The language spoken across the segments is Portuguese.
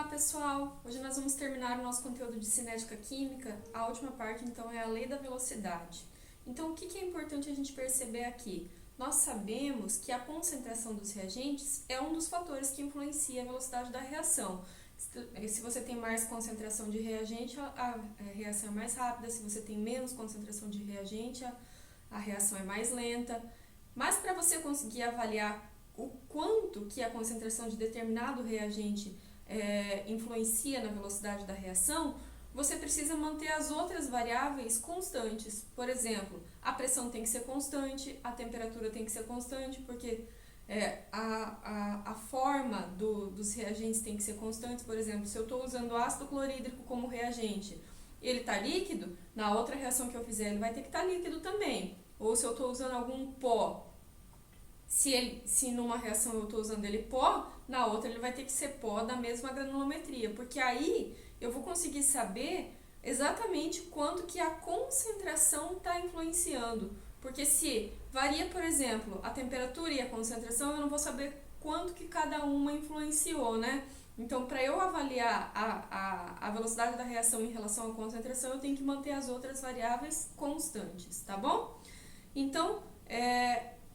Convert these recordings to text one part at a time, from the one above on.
Olá pessoal, hoje nós vamos terminar o nosso conteúdo de cinética química. A última parte então é a lei da velocidade. Então o que é importante a gente perceber aqui? Nós sabemos que a concentração dos reagentes é um dos fatores que influencia a velocidade da reação. Se você tem mais concentração de reagente, a reação é mais rápida. Se você tem menos concentração de reagente, a reação é mais lenta. Mas para você conseguir avaliar o quanto que a concentração de determinado reagente influencia na velocidade da reação, você precisa manter as outras variáveis constantes. Por exemplo, a pressão tem que ser constante, a temperatura tem que ser constante, porque a forma dos reagentes tem que ser constante. Por exemplo, se eu estou usando ácido clorídrico como reagente, ele está líquido, na outra reação que eu fizer ele vai ter que estar líquido também. Ou se eu estou usando algum pó, se numa reação eu estou usando ele pó, na outra ele vai ter que ser pó da mesma granulometria, porque aí eu vou conseguir saber exatamente quanto que a concentração está influenciando. Porque se varia, por exemplo, a temperatura e a concentração, eu não vou saber quanto que cada uma influenciou, né? Então, para eu avaliar a velocidade da reação em relação à concentração, eu tenho que manter as outras variáveis constantes, tá bom? Então,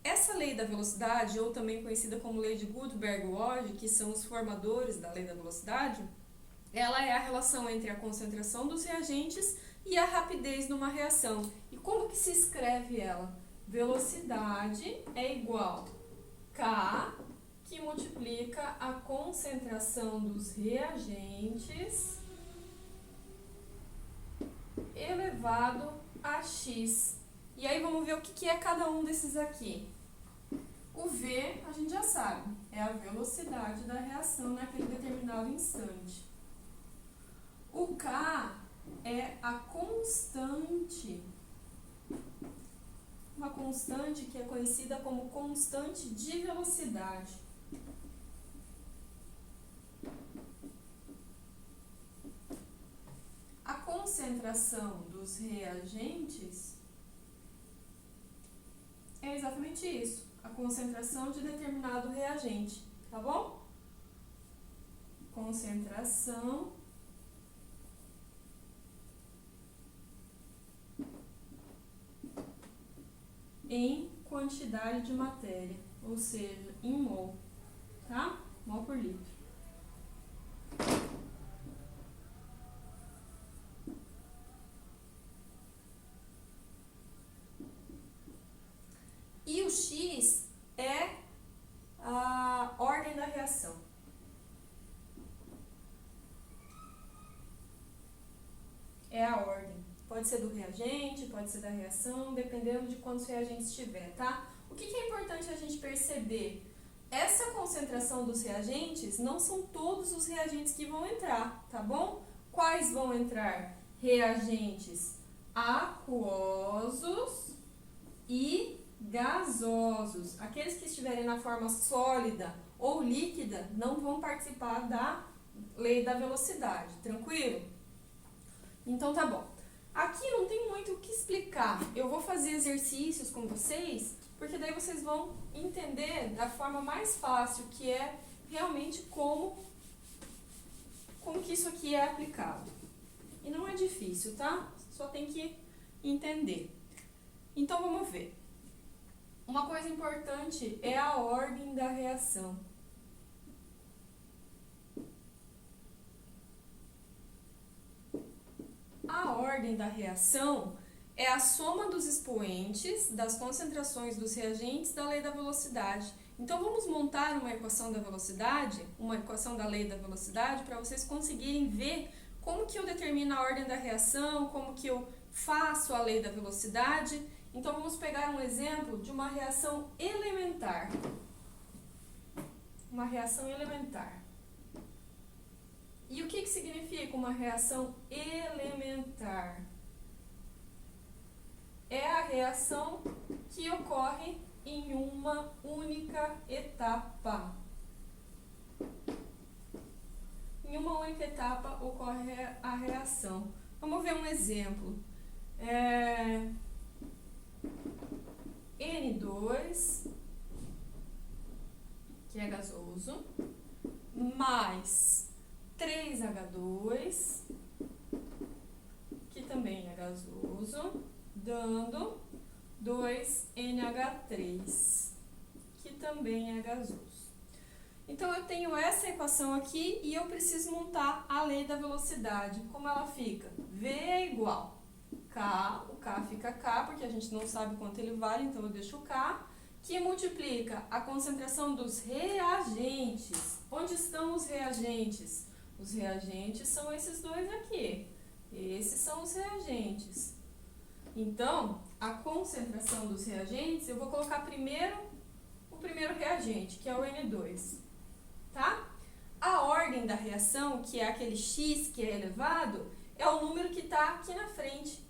essa lei da velocidade, ou também conhecida como lei de Gutenberg-Ward, que são os formadores da lei da velocidade, ela é a relação entre a concentração dos reagentes e a rapidez numa reação. E como que se escreve ela? Velocidade é igual K, que multiplica a concentração dos reagentes elevado a X. E aí vamos ver o que é cada um desses aqui. O V, a gente já sabe, é a velocidade da reação naquele determinado instante. O K é a constante, uma constante que é conhecida como constante de velocidade. A concentração dos reagentes é exatamente isso, a concentração de determinado reagente, tá bom? Concentração em quantidade de matéria, ou seja, em mol, tá? Mol por litro. E o X é a ordem da reação. É a ordem. Pode ser do reagente, pode ser da reação, dependendo de quantos reagentes tiver, tá? O que é importante a gente perceber? Essa concentração dos reagentes não são todos os reagentes que vão entrar, tá bom? Quais vão entrar? Reagentes aquosos e gasosos. Aqueles que estiverem na forma sólida ou líquida não vão participar da lei da velocidade, tranquilo? Então tá bom. Aqui não tem muito o que explicar. Eu vou fazer exercícios com vocês, porque daí vocês vão entender da forma mais fácil, que é realmente como que isso aqui é aplicado. E não é difícil, tá? Só tem que entender. Então vamos ver. Uma coisa importante é a ordem da reação. A ordem da reação é a soma dos expoentes das concentrações dos reagentes da lei da velocidade. Então vamos montar uma equação da velocidade, uma equação da lei da velocidade, para vocês conseguirem ver como que eu determino a ordem da reação, como que eu faço a lei da velocidade. Então vamos pegar um exemplo de uma reação elementar. Uma reação elementar. E o que significa uma reação elementar? É a reação que ocorre em uma única etapa. Em uma única etapa ocorre a reação. Vamos ver um exemplo. N2, que é gasoso, mais 3H2, que também é gasoso, dando 2NH3, que também é gasoso. Então, eu tenho essa equação aqui e eu preciso montar a lei da velocidade. Como ela fica? V é igual K, o K fica K, porque a gente não sabe quanto ele vale, então eu deixo o K, que multiplica a concentração dos reagentes. Onde estão os reagentes? Os reagentes são esses dois aqui. Esses são os reagentes. Então, a concentração dos reagentes, eu vou colocar primeiro o primeiro reagente, que é o N2. Tá? A ordem da reação, que é aquele X que é elevado, é o número que está aqui na frente.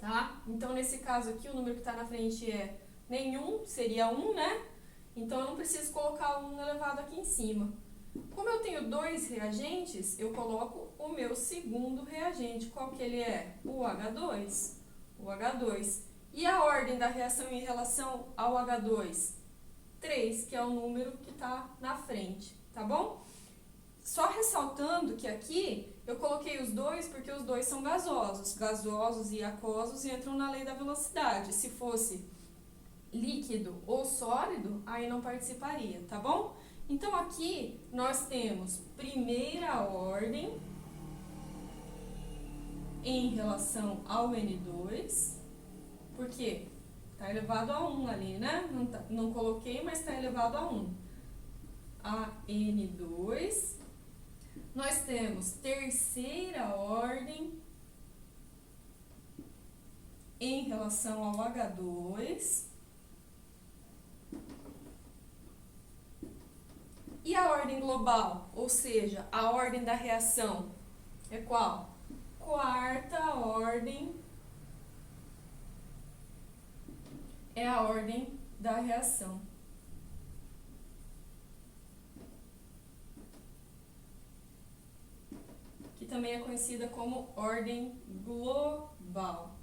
Tá? Então, nesse caso aqui, o número que está na frente é nenhum, seria 1, né? Então, eu não preciso colocar o 1 elevado aqui em cima. Como eu tenho dois reagentes, eu coloco o meu segundo reagente. Qual que ele é? O H2. O H2. E a ordem da reação em relação ao H2? 3, que é o número que está na frente, tá bom? Só ressaltando que aqui eu coloquei os dois porque os dois são gasosos. Gasosos e aquosos entram na lei da velocidade. Se fosse líquido ou sólido, aí não participaria, tá bom? Então, aqui nós temos primeira ordem em relação ao N2, porque está elevado a 1 ali, né? Não coloquei, mas está elevado a 1. A N2. Nós temos terceira ordem em relação ao H2. E a ordem global, ou seja, a ordem da reação, é qual? Quarta ordem é a ordem da reação. Que também é conhecida como ordem global.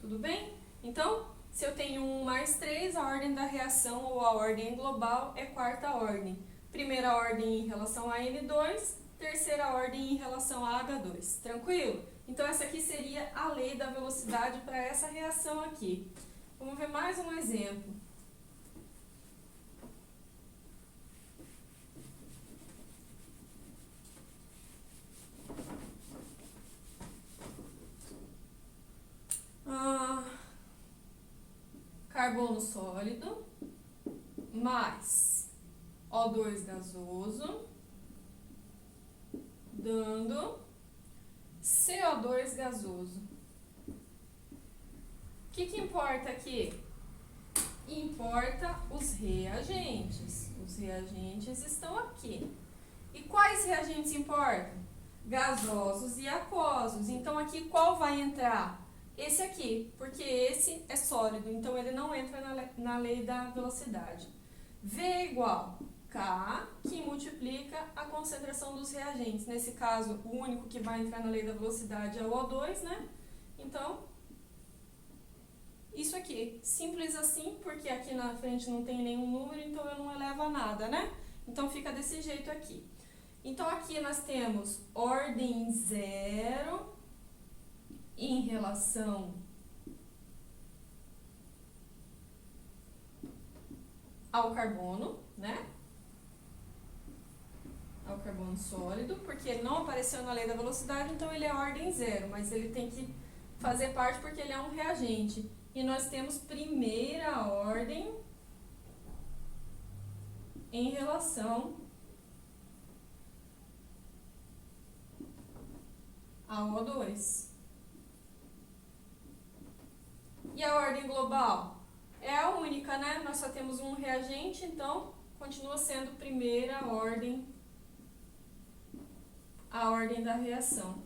Tudo bem? Então, se eu tenho 1 mais 3, a ordem da reação ou a ordem global é quarta ordem. Primeira ordem em relação a N2, terceira ordem em relação a H2. Tranquilo? Então, essa aqui seria a lei da velocidade para essa reação aqui. Vamos ver mais um exemplo. Carbono sólido mais O2 gasoso, dando CO2 gasoso. O que importa aqui? Importa os reagentes. Os reagentes estão aqui. E quais reagentes importam? Gasosos e aquosos. Então, aqui qual vai entrar? Esse aqui, porque esse é sólido, então ele não entra na lei da velocidade. V é igual K, que multiplica a concentração dos reagentes. Nesse caso, o único que vai entrar na lei da velocidade é o O2, né? Então, isso aqui, simples assim, porque aqui na frente não tem nenhum número, então eu não elevo a nada, né? Então, fica desse jeito aqui. Então, aqui nós temos ordem 0 em relação ao carbono, né? Ao carbono sólido, porque ele não apareceu na lei da velocidade, então ele é ordem 0, mas ele tem que fazer parte porque ele é um reagente. E nós temos primeira ordem em relação ao O2. E a ordem global? É a única, né? Nós só temos um reagente, então continua sendo primeira ordem, a ordem da reação.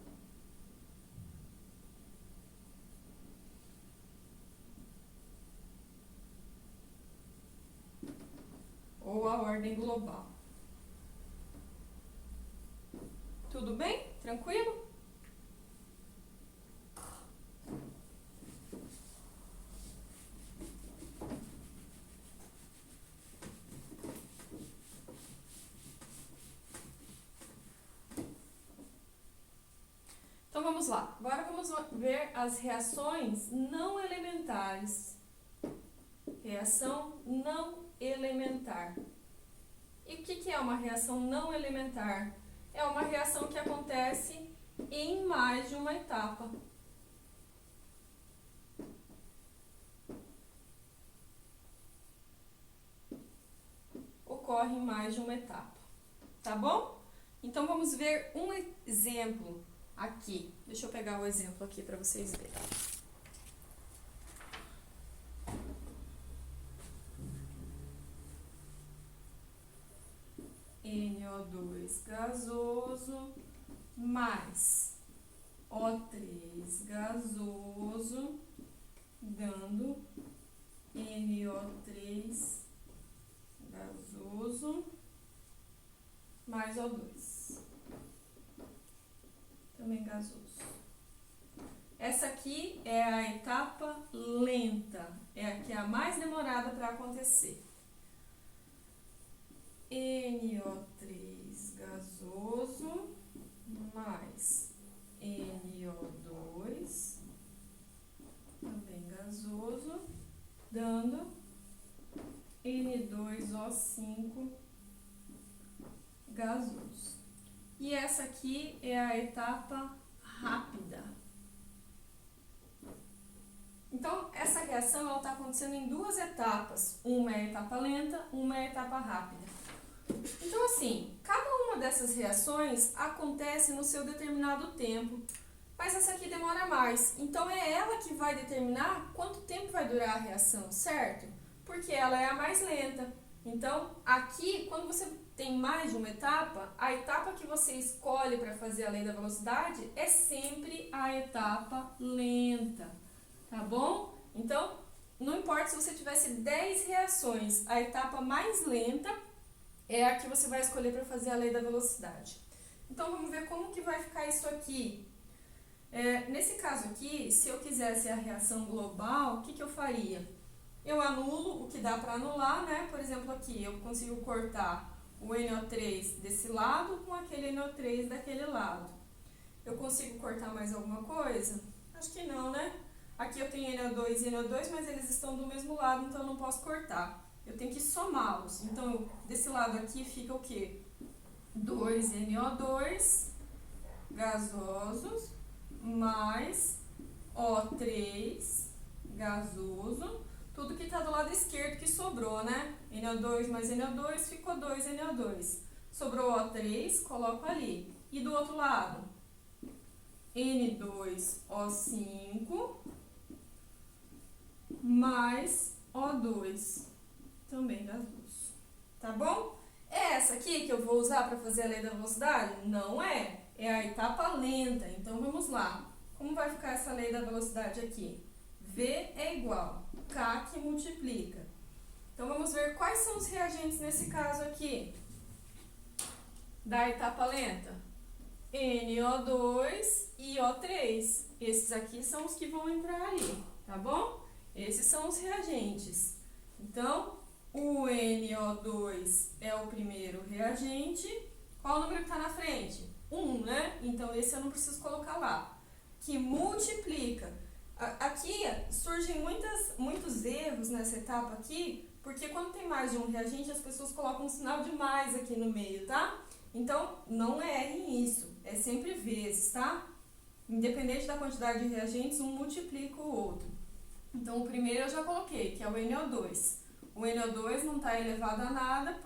Ou a ordem global. Tudo bem? Tranquilo? vamos lá. Agora vamos ver as reações não elementares. Reação não elementar. E o que é uma reação não elementar? É uma reação que acontece em mais de uma etapa. Ocorre em mais de uma etapa, tá bom? Então vamos ver um exemplo aqui. Deixa eu pegar o exemplo aqui para vocês verem. NO2 gasoso mais O3 gasoso, dando NO3 gasoso mais O2, também gasoso. Essa aqui é a etapa lenta, é a que é a mais demorada para acontecer. NO3 gasoso mais NO2, também gasoso, dando N2O5 gasoso. E essa aqui é a etapa rápida. Então, essa reação está acontecendo em duas etapas. Uma é a etapa lenta, uma é a etapa rápida. Então, assim, cada uma dessas reações acontece no seu determinado tempo, mas essa aqui demora mais. Então, é ela que vai determinar quanto tempo vai durar a reação, certo? Porque ela é a mais lenta. Então, aqui, quando você tem mais de uma etapa, a etapa que você escolhe para fazer a lei da velocidade é sempre a etapa lenta, tá bom? Então, não importa se você tivesse 10 reações, a etapa mais lenta é a que você vai escolher para fazer a lei da velocidade. Então, vamos ver como que vai ficar isso aqui. Nesse caso aqui, se eu quisesse a reação global, o que eu faria? Eu anulo o que dá para anular, né? Por exemplo, aqui eu consigo cortar o NO3 desse lado com aquele NO3 daquele lado. Eu consigo cortar mais alguma coisa? Acho que não, né? Aqui eu tenho NO2 e NO2, mas eles estão do mesmo lado, então eu não posso cortar. Eu tenho que somá-los. Então, desse lado aqui fica o quê? 2NO2 gasosos mais O3 gasoso. Tudo que está do lado esquerdo que sobrou, né? NO2 mais NO2 ficou 2NO2. Sobrou O3, coloco ali. E do outro lado? N2O5 mais O2, também gasoso. Tá bom? É essa aqui que eu vou usar para fazer a lei da velocidade? Não é. É a etapa lenta. Então, vamos lá. Como vai ficar essa lei da velocidade aqui? V é igual K que multiplica. Então, vamos ver quais são os reagentes nesse caso aqui. Da etapa lenta. NO2 e O3. Esses aqui são os que vão entrar ali, tá bom? Esses são os reagentes. Então, o NO2 é o primeiro reagente. Qual o número que está na frente? 1, né? Então, esse eu não preciso colocar lá. Que multiplica. Aqui surgem muitos erros nessa etapa aqui, porque quando tem mais de um reagente, as pessoas colocam um sinal de mais aqui no meio, tá? Então, não errem isso. É sempre vezes, tá? Independente da quantidade de reagentes, um multiplica o outro. Então, o primeiro eu já coloquei, que é o NO2. O NO2 não está elevado a nada,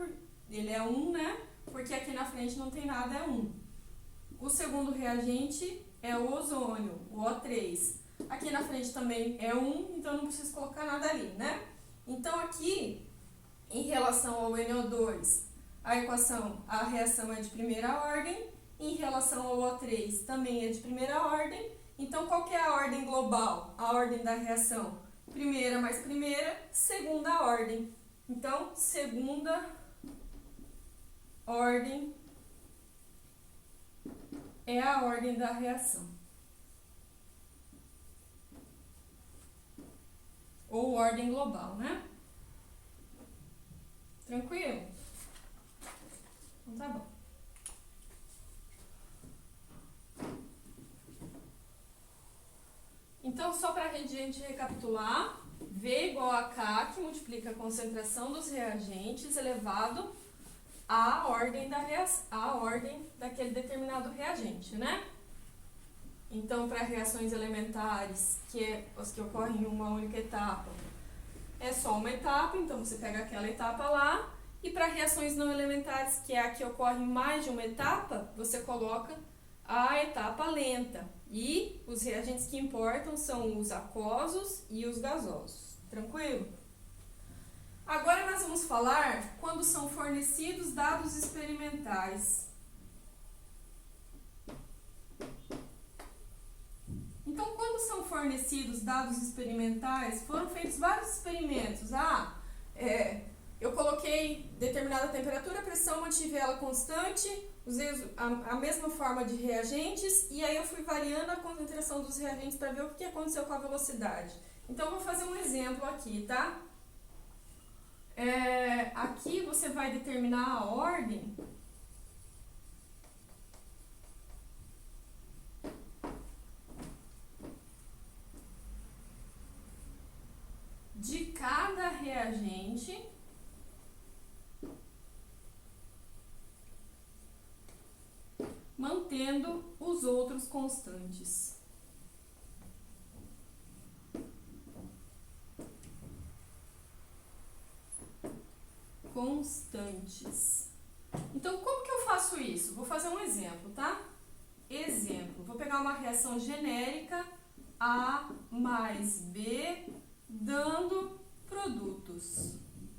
ele é 1, né? Porque aqui na frente não tem nada, é 1. O segundo reagente é o ozônio, o O3. Aqui na frente também é 1, então não preciso colocar nada ali, né? Então, aqui, em relação ao NO2, a reação é de primeira ordem. Em relação ao O3, também é de primeira ordem. Então, qual que é a ordem global? A ordem da reação? Primeira mais primeira, segunda ordem. Então, segunda ordem é a ordem da reação. Ou ordem global, né? Tranquilo? Então tá bom. a gente recapitular, V igual a K, que multiplica a concentração dos reagentes elevado à ordem daquele determinado reagente, né? Então, para reações elementares, que é as que ocorrem em uma única etapa, é só uma etapa, então você pega aquela etapa lá. E para reações não elementares, que é a que ocorre em mais de uma etapa, você coloca a etapa lenta. E os reagentes que importam são os aquosos e os gasosos. Tranquilo? Agora nós vamos falar quando são fornecidos dados experimentais. Então, quando são fornecidos dados experimentais, foram feitos vários experimentos. Eu coloquei determinada temperatura, pressão, mantive ela constante, usei a mesma forma de reagentes e aí eu fui variando a concentração dos reagentes para ver o que aconteceu com a velocidade. Então, eu vou fazer um exemplo aqui, tá? Aqui você vai determinar a ordem de cada reagente mantendo os outros constantes. Então, como que eu faço isso? Vou fazer um exemplo, tá? Exemplo, vou pegar uma reação genérica A mais B dando produtos.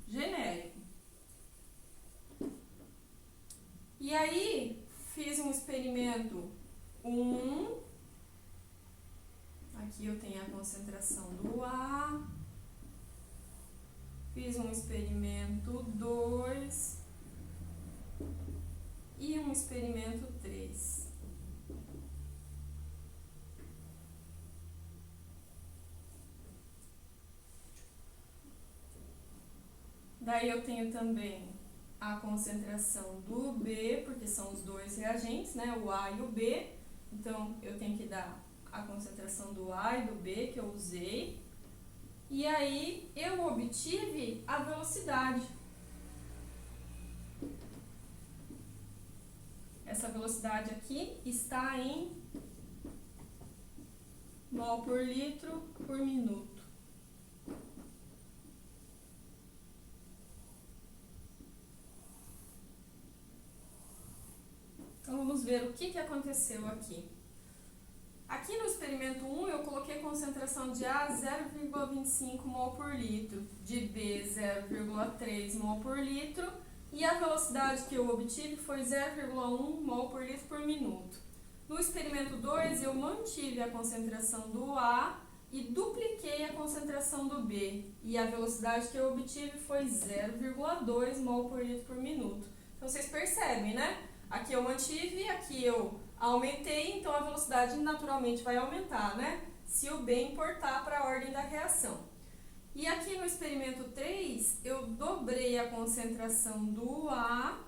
Genérico. E aí, fiz um experimento 1. Aqui eu tenho a concentração do A. Fiz um experimento 2 e um experimento 3. Daí eu tenho também a concentração do B, porque são os dois reagentes, né? O A e o B. Então, eu tenho que dar a concentração do A e do B que eu usei. E aí, eu obtive a velocidade. Essa velocidade aqui está em mol por litro por minuto. Então, vamos ver o que aconteceu aqui. Aqui no experimento 1, eu coloquei a concentração de A 0,25 mol por litro, de B 0,3 mol por litro, e a velocidade que eu obtive foi 0,1 mol por litro por minuto. No experimento 2, eu mantive a concentração do A e dupliquei a concentração do B, e a velocidade que eu obtive foi 0,2 mol por litro por minuto. Então, vocês percebem, né? Aqui eu mantive, aqui eu aumentei, então a velocidade naturalmente vai aumentar, né? Se o B importar para a ordem da reação. E aqui no experimento 3, eu dobrei a concentração do A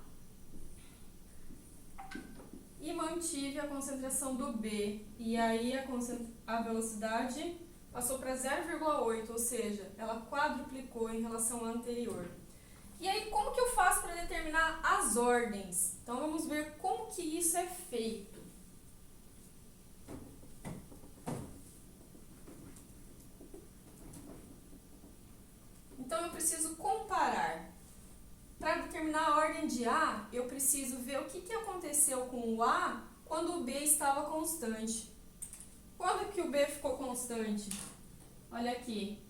e mantive a concentração do B. E aí a velocidade passou para 0,8, ou seja, ela quadruplicou em relação à anterior. E aí, como que eu faço para determinar as ordens? Então, vamos ver como que isso é feito. Então, eu preciso comparar. Para determinar a ordem de A, eu preciso ver o que aconteceu com o A quando o B estava constante. Quando que o B ficou constante? Olha aqui.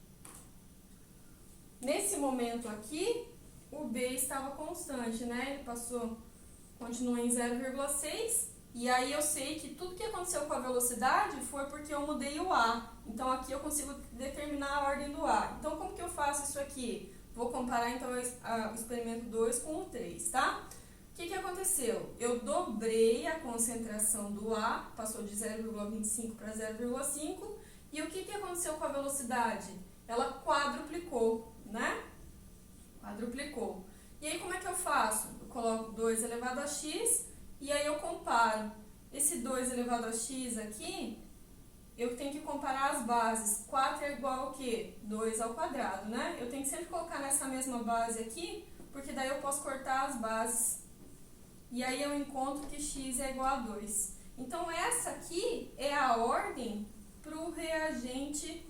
Nesse momento aqui, o B estava constante, né? Ele continuou em 0,6, e aí eu sei que tudo que aconteceu com a velocidade foi porque eu mudei o A. Então, aqui eu consigo determinar a ordem do A. Então, como que eu faço isso aqui? Vou comparar, então, o experimento 2 com o 3, tá? O que aconteceu? Eu dobrei a concentração do A, passou de 0,25 para 0,5, e o que aconteceu com a velocidade? Ela quadruplicou, né? Quadruplicou. E aí, como é que eu faço? Eu coloco 2 elevado a x e aí eu comparo. Esse 2 elevado a x aqui, eu tenho que comparar as bases. 4 é igual ao quê? 2 ao quadrado, né? Eu tenho que sempre colocar nessa mesma base aqui, porque daí eu posso cortar as bases. E aí eu encontro que x é igual a 2. Então, essa aqui é a ordem para o reagente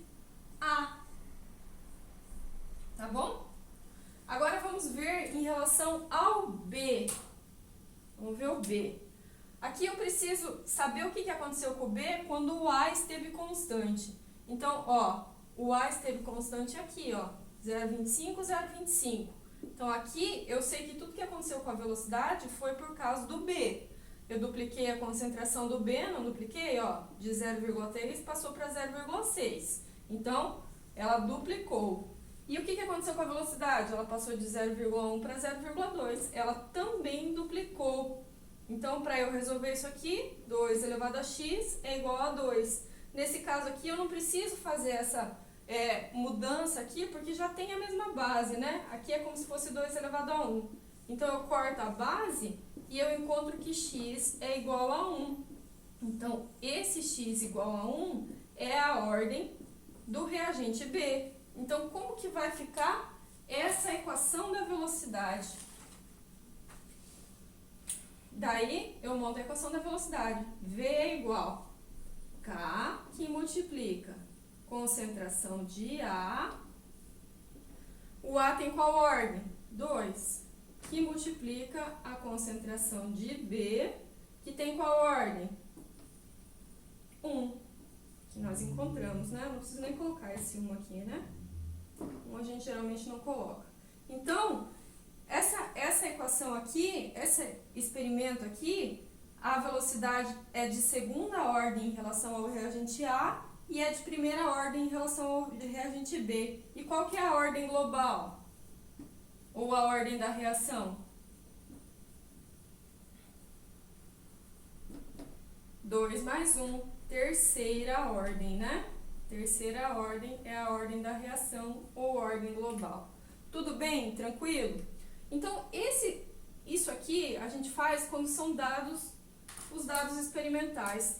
A. Tá bom? Agora, vamos ver em relação ao B. Vamos ver o B. Aqui eu preciso saber o que aconteceu com o B quando o A esteve constante. Então, ó, o A esteve constante aqui, ó, 0,25, 0,25. Então, aqui eu sei que tudo que aconteceu com a velocidade foi por causa do B. Eu dupliquei a concentração do B, não dupliquei, ó, de 0,3 passou para 0,6. Então, ela duplicou. E o que aconteceu com a velocidade? Ela passou de 0,1 para 0,2. Ela também duplicou. Então, para eu resolver isso aqui, 2 elevado a x é igual a 2. Nesse caso aqui, eu não preciso fazer essa mudança aqui, porque já tem a mesma base, né? Aqui é como se fosse 2 elevado a 1. Então, eu corto a base e eu encontro que x é igual a 1. Então, esse x igual a 1 é a ordem do reagente B. Então, como que vai ficar essa equação da velocidade? Daí, eu monto a equação da velocidade. V é igual a K, que multiplica concentração de A. O A tem qual ordem? 2. Que multiplica a concentração de B, que tem qual ordem? 1. Que nós encontramos, né? Não preciso nem colocar esse 1 aqui, né? 1 a gente geralmente não coloca. Então, essa equação aqui, esse experimento aqui, a velocidade é de segunda ordem em relação ao reagente A e é de primeira ordem em relação ao reagente B. E qual que é a ordem global? Ou a ordem da reação? 2 mais 1, terceira ordem, né? Terceira ordem é a ordem da reação ou ordem global. Tudo bem? Tranquilo? Então, isso aqui a gente faz quando são dados os dados experimentais.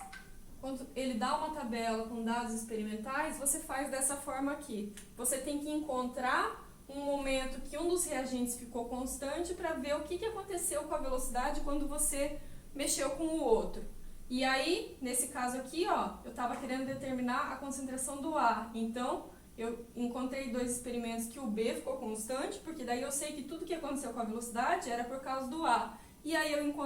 Quando ele dá uma tabela com dados experimentais, você faz dessa forma aqui. Você tem que encontrar um momento que um dos reagentes ficou constante para ver o que aconteceu com a velocidade quando você mexeu com o outro. E aí, nesse caso aqui, ó, eu estava querendo determinar a concentração do A. Então, eu encontrei 2 experimentos que o B ficou constante, porque daí eu sei que tudo que aconteceu com a velocidade era por causa do A. E aí eu encontrei